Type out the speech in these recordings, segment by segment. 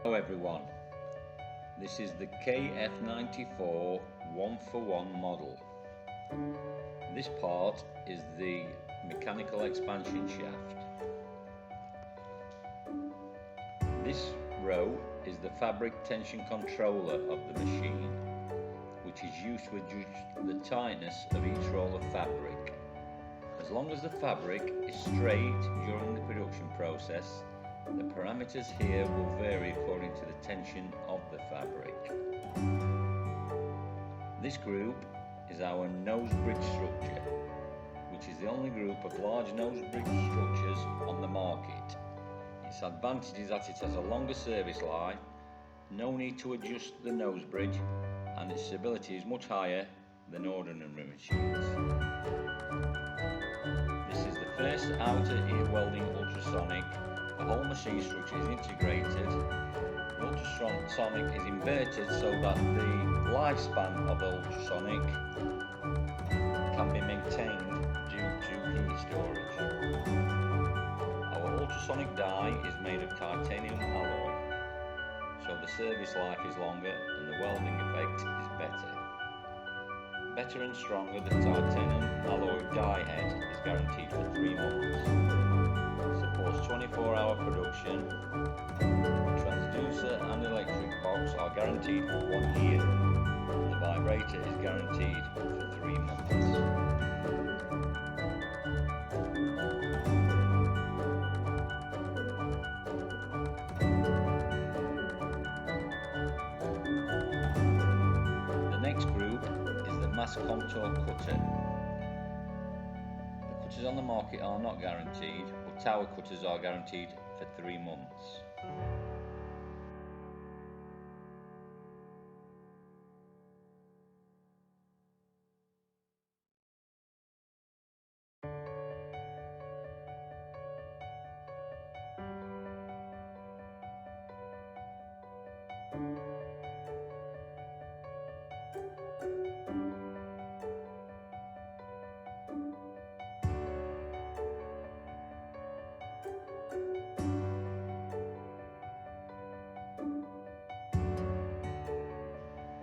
Hello everyone, this is the KF94 1-for-1 model. This part is the mechanical expansion shaft. This row is the fabric tension controller of the machine, which is used to adjust the tightness of each roll of fabric. As long as the fabric is straight during the production process, the parameters here will vary according to the tension of the fabric. This group is our nose bridge structure, which is the only group of large nose bridge structures on the market. Its advantage is that it has a longer service life, no need to adjust the nose bridge, and its stability is much higher than ordinary machines. This is the first outer ear welding ultrasonic. The whole machine structure is integrated. The ultrasonic is inverted so that the lifespan of the ultrasonic can be maintained due to heat storage. Our ultrasonic die is made of titanium alloy, so the service life is longer and the welding effect is better. Better and stronger, the titanium alloy die head is guaranteed for 3 months. Supports 24-hour production. The transducer and electric box are guaranteed for 1 year. The vibrator is guaranteed for 3 months. The next group is the mass contour cutter. The cutters on the market are not guaranteed, but tower cutters are guaranteed for 3 months.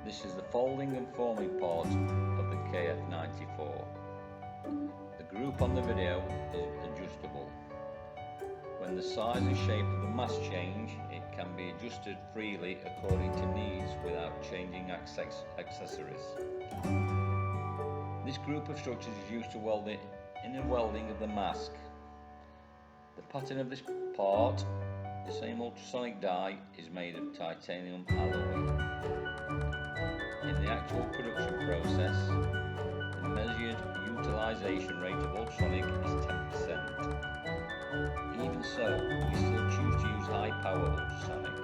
This is the folding and forming part of the KF94. The group on the video is adjustable. When the size and shape of the mass change, it can be adjusted freely according to needs without changing accessories. This group of structures is used to weld the inner welding of the mask. The pattern of this part, the same ultrasonic die, is made of titanium alloy. In the actual production process, the measured utilisation rate of ultrasonic is 10%. Even so, we still choose to use high power ultrasonic,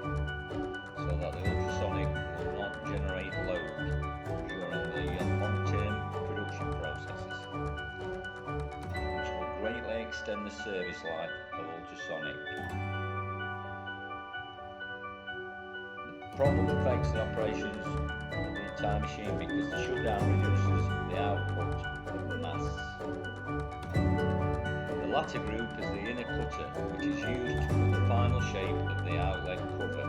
so that the ultrasonic will not generate load during the long-term production processes, which will greatly extend the service life of ultrasonic. The problem affects the operations of the entire machine because the shutdown reduces the output of the mass. The latter group is the inner cutter, which is used to cut the final shape of the outlet cover.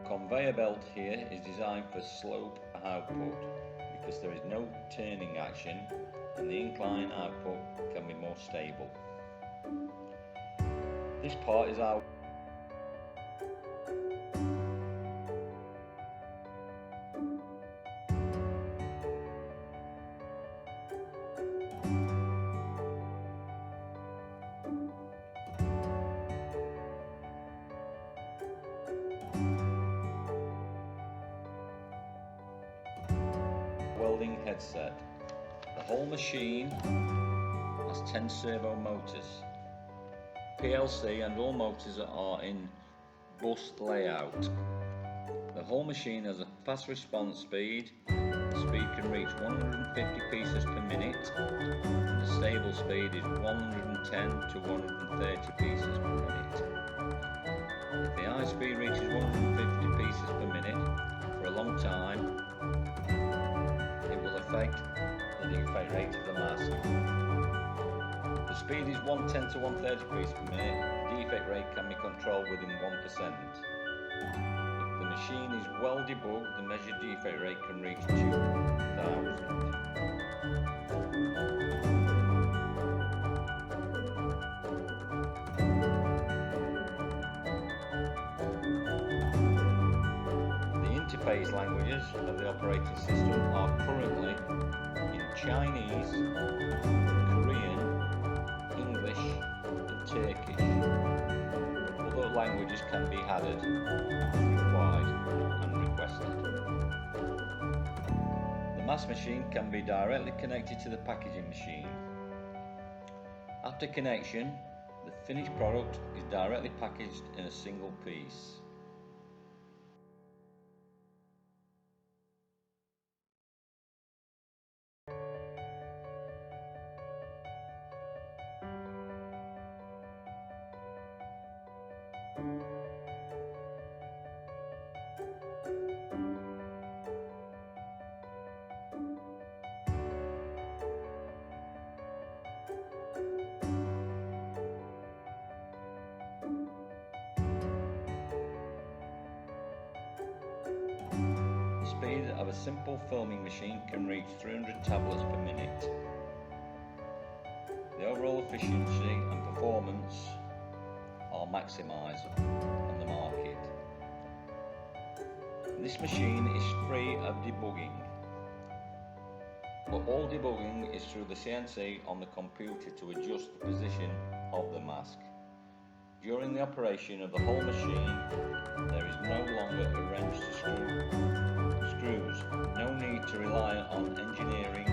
Conveyor belt here is designed for slope output because there is no turning action and the incline output can be more stable. This part is our welding headset. The whole machine has 10 servo motors. PLC and all motors are in bus layout. The whole machine has a fast response speed. The speed can reach 150 pieces per minute. And the stable speed is 110 to 130 pieces per minute. If the high speed reaches 150 pieces per minute for a long time, it will affect the defect rate of the mask. If the speed is 110 to 130 pieces per minute, the defect rate can be controlled within 1%. If the machine is well debugged, the measured defect rate can reach 2,000. Interface languages of the operating system are currently in Chinese, Korean, English and Turkish, but other languages can be added as required and requested. The mask machine can be directly connected to the packaging machine. After connection, the finished product is directly packaged in a single piece. The speed of a simple filming machine can reach 300 tablets per minute. The overall efficiency and performance are maximised on the market. This machine is free of debugging, but all debugging is through the CNC on the computer to adjust the position of the mask. During the operation of the whole machine, there is no longer a wrench to screws, no need to rely on engineering.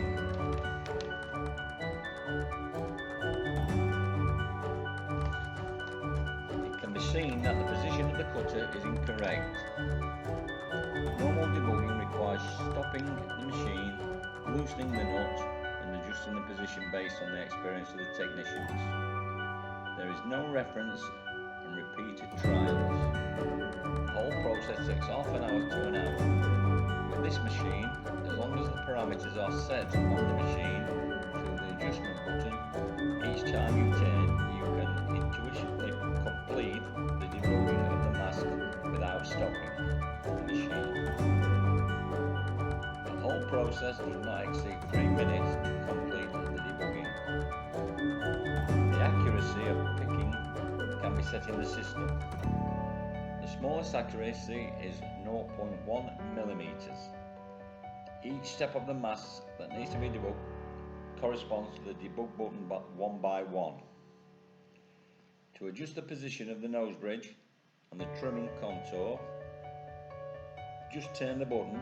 It can be seen that the position of the cutter is incorrect. Normal debugging requires stopping the machine, loosening the nut and adjusting the position based on the experience of the technicians. There is no reference and repeated trials. The whole process takes half an hour to an hour. With this machine, as long as the parameters are set on the machine through the adjustment button, each time you turn, you can intuitively complete the debugging of the mask without stopping the machine. The whole process does not exceed 3 minutes to complete the debugging. The accuracy of picking can be set in the system. The smallest accuracy is 0.1 millimeters. Each step of the mask that needs to be debugged corresponds to the debug button one by one. To adjust the position of the nose bridge and the trimming contour, just turn the button .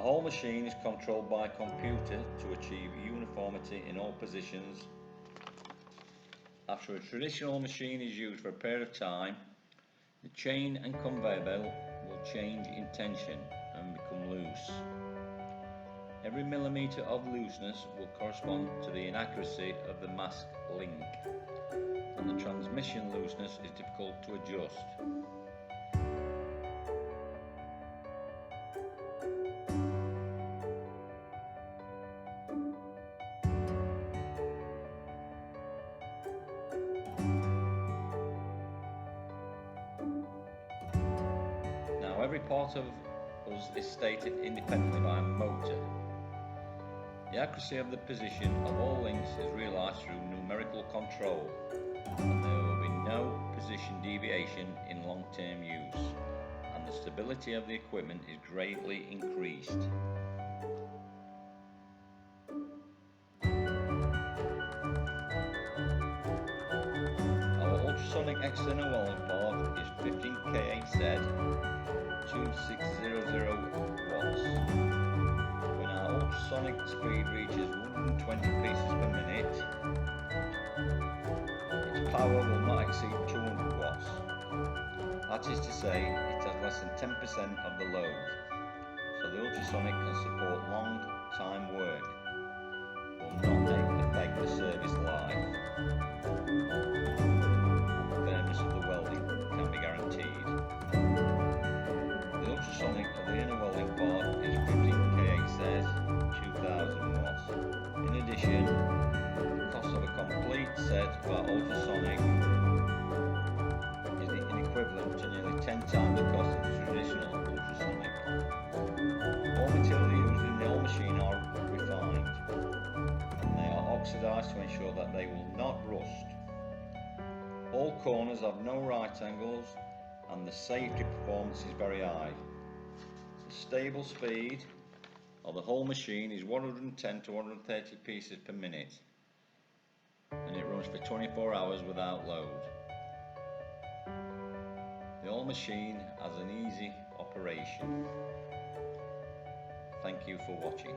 whole machine is controlled by a computer to achieve uniformity in all positions. After a traditional machine is used for a period of time, the chain and conveyor belt will change in tension and become loose. Every millimetre of looseness will correspond to the inaccuracy of the mask link, and the transmission looseness is difficult to adjust. Now every part of us is stated independently by a motor. The accuracy of the position of all links is realised through numerical control, and there will be no position deviation in long-term use, and the stability of the equipment is greatly increased. Our ultrasonic external welding part is 15 KF 2600 watts. When our ultrasonic speed reaches 120 pieces per minute, its power will not exceed 200 watts. That is to say, it has less than 10% of the load, so the ultrasonic can support long time work, will not affect the service life, and the firmness of the welding can be guaranteed. The ultrasonic of the inner welding part is 15 KF 2000 watts. In addition, the cost of a complete set of our ultrasonic is equivalent to nearly 10 times the cost of the traditional ultrasonic. All material used in the whole machine are refined, and they are oxidized to ensure that they will not rust. All corners have no right angles, and the safety performance is very high. The stable speed of the whole machine is 110 to 130 pieces per minute, and it runs for 24 hours without load. The whole machine has an easy operation. Thank you for watching.